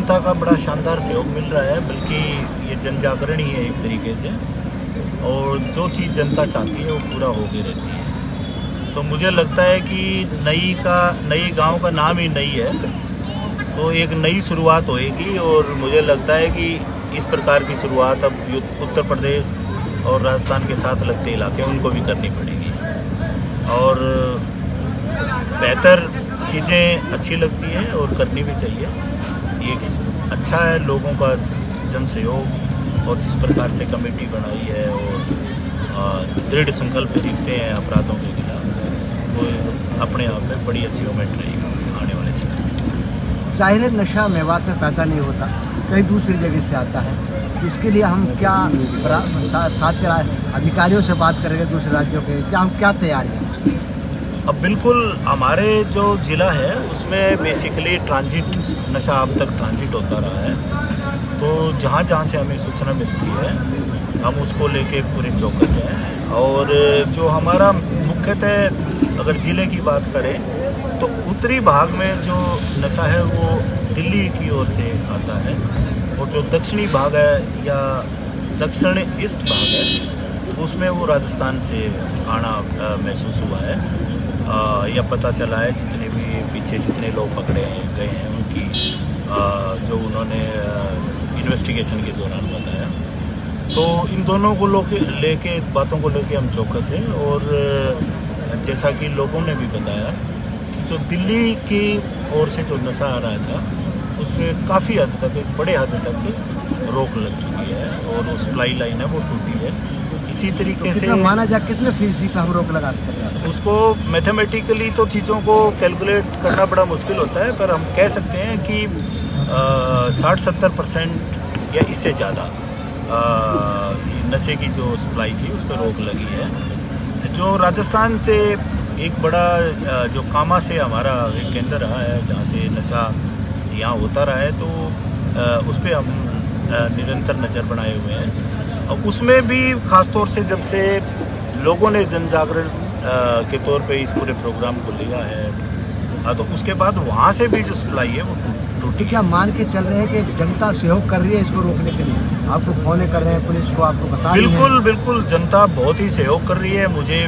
जनता का बड़ा शानदार सहयोग मिल रहा है, बल्कि ये जन जागरण ही है एक तरीके से, और जो चीज़ जनता चाहती है वो पूरा होके रहती है। तो मुझे लगता है कि नई गांव का नाम ही नई है, तो एक नई शुरुआत होएगी, और मुझे लगता है कि इस प्रकार की शुरुआत अब उत्तर प्रदेश और राजस्थान के साथ लगते इलाके उनको भी करनी पड़ेगी, और बेहतर चीज़ें अच्छी लगती हैं और करनी भी चाहिए। ये अच्छा है लोगों का जन सहयोग, और जिस प्रकार से कमेटी बनाई है और दृढ़ संकल्प दिखते हैं अपराधों के खिलाफ, वो अपने आप में बड़ी अच्छी मोमेंट रहेगी आने वाले समय में। जाहिर है नशा मेवात में पैदा नहीं होता, कहीं दूसरी जगह से आता है। इसके लिए हम क्या साथ के अधिकारियों से बात करेंगे दूसरे राज्यों के, क्या हम क्या तैयारी हैं? अब बिल्कुल हमारे जो ज़िला है उसमें बेसिकली ट्रांजिट नशा अब तक ट्रांजिट होता रहा है, तो जहाँ जहाँ से हमें सूचना मिलती है हम उसको लेके पूरे चौकस हैं। और जो हमारा मुख्यतः अगर ज़िले की बात करें तो उत्तरी भाग में जो नशा है वो दिल्ली की ओर से आता है, और जो दक्षिणी भाग है या दक्षिण ईस्ट भाग है उसमें वो राजस्थान से आना महसूस हुआ है, या पता चला है। जितने भी पीछे जितने लोग पकड़े गए हैं उनकी जो उन्होंने इन्वेस्टिगेशन के दौरान बताया, तो इन दोनों को लेके बातों को लेके हम चौकस हैं। और जैसा कि लोगों ने भी बताया कि जो दिल्ली की ओर से जो नशा आ रहा था उसमें काफ़ी हद तक, एक बड़े हद तक रोक लग चुकी है, और वो सप्लाई लाइन है वो टूटी है। इसी तरीके से माना जाए कितने फीसदी पर हम रोक लगा सकते हैं? उसको मैथमेटिकली तो चीज़ों को कैलकुलेट करना बड़ा मुश्किल होता है, पर हम कह सकते हैं कि 60-70% या इससे ज़्यादा नशे की जो सप्लाई थी उस पर रोक लगी है। जो राजस्थान से एक बड़ा जो कामा से हमारा एक केंद्र रहा है जहाँ से नशा यहाँ होता रहा है, तो उस पर हम निरंतर नज़र बनाए हुए हैं। और उसमें भी ख़ास तौर से जब से लोगों ने जन जागरण के तौर पे इस पूरे प्रोग्राम को लिया है, तो उसके बाद वहाँ से भी जो सप्लाई है वो टूटी। क्या मान के चल रहे हैं कि जनता सहयोग कर रही है इसको रोकने के लिए? आपको फोन कर रहे हैं, पुलिस को आपको बता रही है? बिल्कुल जनता बहुत ही सहयोग कर रही है। मुझे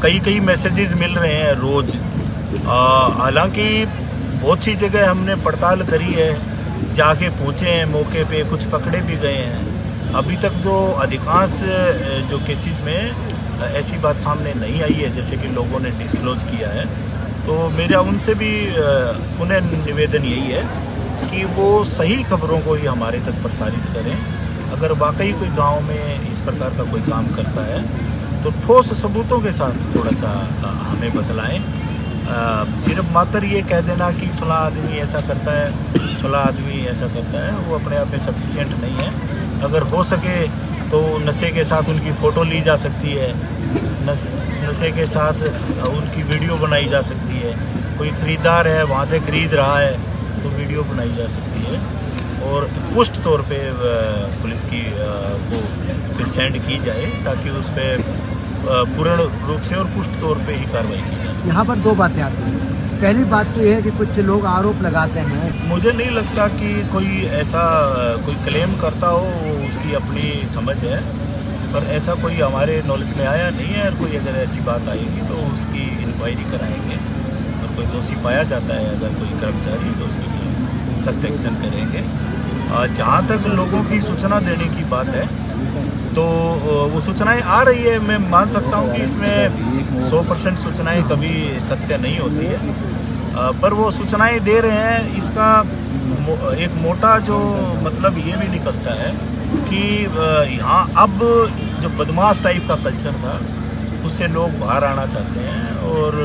कई मैसेजेस मिल रहे हैं रोज़। हालांकि बहुत सी जगह हमने पड़ताल करी है, जाके पहुँचे हैं मौके पे, कुछ पकड़े भी गए हैं। अभी तक जो अधिकांश जो केसेस में ऐसी बात सामने नहीं आई है जैसे कि लोगों ने डिस्क्लोज किया है, तो मेरा उनसे भी पुनः निवेदन यही है कि वो सही खबरों को ही हमारे तक प्रसारित करें। अगर वाकई कोई गांव में इस प्रकार का कोई काम करता है तो ठोस सबूतों के साथ थोड़ा सा हमें बतलाएं। सिर्फ मात्र ये कह देना कि फला आदमी ऐसा करता है, फला आदमी ऐसा करता है, वो अपने आप में सफिशिएंट नहीं है। अगर हो सके तो नशे के साथ उनकी फ़ोटो ली जा सकती है, नशे के साथ उनकी वीडियो बनाई जा सकती है। कोई ख़रीदार है वहाँ से ख़रीद रहा है तो वीडियो बनाई जा सकती है, और पुष्ट तौर पे पुलिस की को फिर सेंड की जाए ताकि उस पर पूर्ण रूप से और पुष्ट तौर पे ही कार्रवाई की जा सके। यहाँ पर दो बातें आती हैं। पहली बात तो ये है कि कुछ लोग आरोप लगाते हैं, मुझे नहीं लगता कि कोई ऐसा कोई क्लेम करता हो, उसकी अपनी समझ है, पर ऐसा कोई हमारे नॉलेज में आया नहीं है। और कोई अगर ऐसी बात आएगी तो उसकी इंक्वायरी कराएंगे, और कोई दोषी पाया जाता है अगर कोई कर्मचारी तो उसकी सख्त एक्शन करेंगे। जहाँ तक लोगों की सूचना देने की बात है तो वो सूचनाएं आ रही है। मैं मान सकता हूँ कि इसमें 100% सूचनाएं कभी सत्य नहीं होती है, पर वो सूचनाएं दे रहे हैं। इसका एक मोटा जो मतलब ये भी निकलता है कि यहाँ अब जो बदमाश टाइप का कल्चर था उससे लोग बाहर आना चाहते हैं, और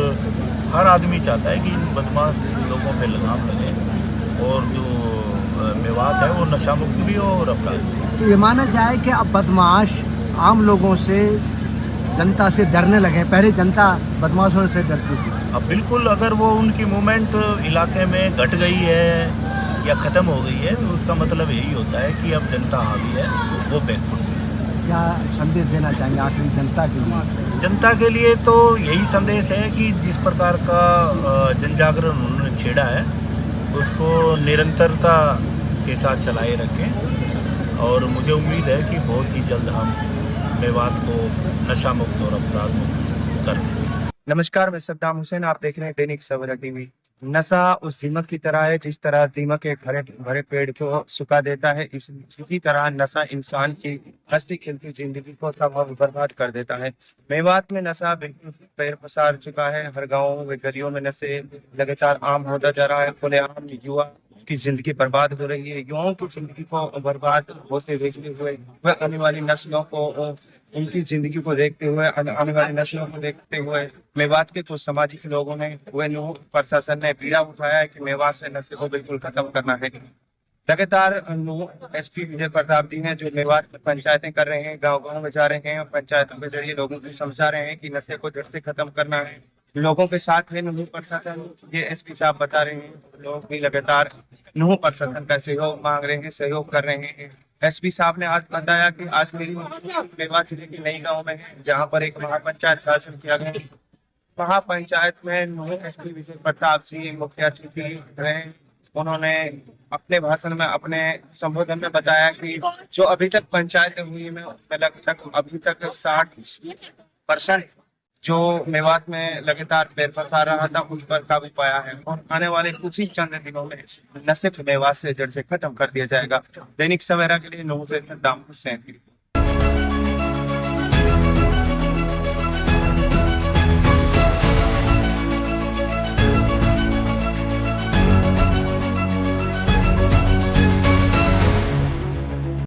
हर आदमी चाहता है कि इन बदमाश लोगों पे लगाम लगे और जो मेवात है वो नशा मुक्त भी हो और अपराध। तो ये माना जाए कि अब बदमाश आम लोगों से, जनता से डरने लगे। पहले जनता बदमाशों से डरती थी। अब बिल्कुल अगर वो उनकी मूवमेंट इलाके में घट गई है या ख़त्म हो गई है तो उसका मतलब यही होता है कि अब जनता हावी है, वो बैकफुट। क्या संदेश देना चाहेंगे आखिरी जनता के लिए? जनता के लिए तो यही संदेश है कि जिस प्रकार का जन जागरण उन्होंने छेड़ा है उसको निरंतरता के साथ चलाए रखें और मुझे उम्मीद है कि बहुत ही जल्द हम मेवात को नशा मुक्त और अपराध मुक्त कर देंगे। नमस्कार, मैं सद्दाम हुसैन। आप देख रहे हैं दैनिक सवेरा टीवी। नशा उस दीमक की तरह है जिस तरह दीमक एक भरे भरे पेड़ को सुखा देता है, इसी तरह नशा इंसान की हंसती खेलती जिंदगी को तबाह बर्बाद कर देता है। मेवात में नशा बिल्कुल पैर पसार चुका है। हर गाँव व गलियों में नशे लगातार आम होता जा रहा है। खुलेआम युवा की जिंदगी बर्बाद हो रही है। युवाओं की जिंदगी को बर्बाद होते देखते हुए वह आने वाली नस्लों को उनकी जिंदगी को देखते हुए आने वाली नस्लों को देखते हुए मेवात के कुछ सामाजिक लोगों ने प्रशासन ने बीड़ा उठाया है कि मेवात से नशे को बिल्कुल खत्म करना है। लगातार एसपी विजय प्रताप जी हैं जो मेवात में पंचायतें कर रहे हैं, गांव गांव में जा रहे हैं और पंचायतों के जरिए लोगों को समझा रहे हैं कि नशे को जड़ से खत्म करना है। लोगों के साथ है नूह प्रशासन, ये एसपी साहब बता रहे हैं। लोग भी लगातार नूह प्रशासन का सहयोग मांग रहे हैं, सहयोग कर रहे हैं। एसपी साहब ने आज बताया कि आज मेरी मेवात जिले के नई गांव में है जहां पर एक महापंचायत का आयोजन किया गया। महापंचायत में नूह एसपी विजय प्रताप जी मुख्य अतिथि रहे। उन्होंने अपने भाषण में अपने संबोधन में बताया कि जो अभी तक पंचायत हुई है उनमें लगभग अभी तक 60% जो मेवात में लगातार पैर पसार रहा था उन पर काबू पाया है और आने वाले कुछ ही चंद दिनों में नशे को मेवात से जड़ से खत्म कर दिया जाएगा। दैनिक सवेरा के लिए नूह से सद्दाम हुसैन।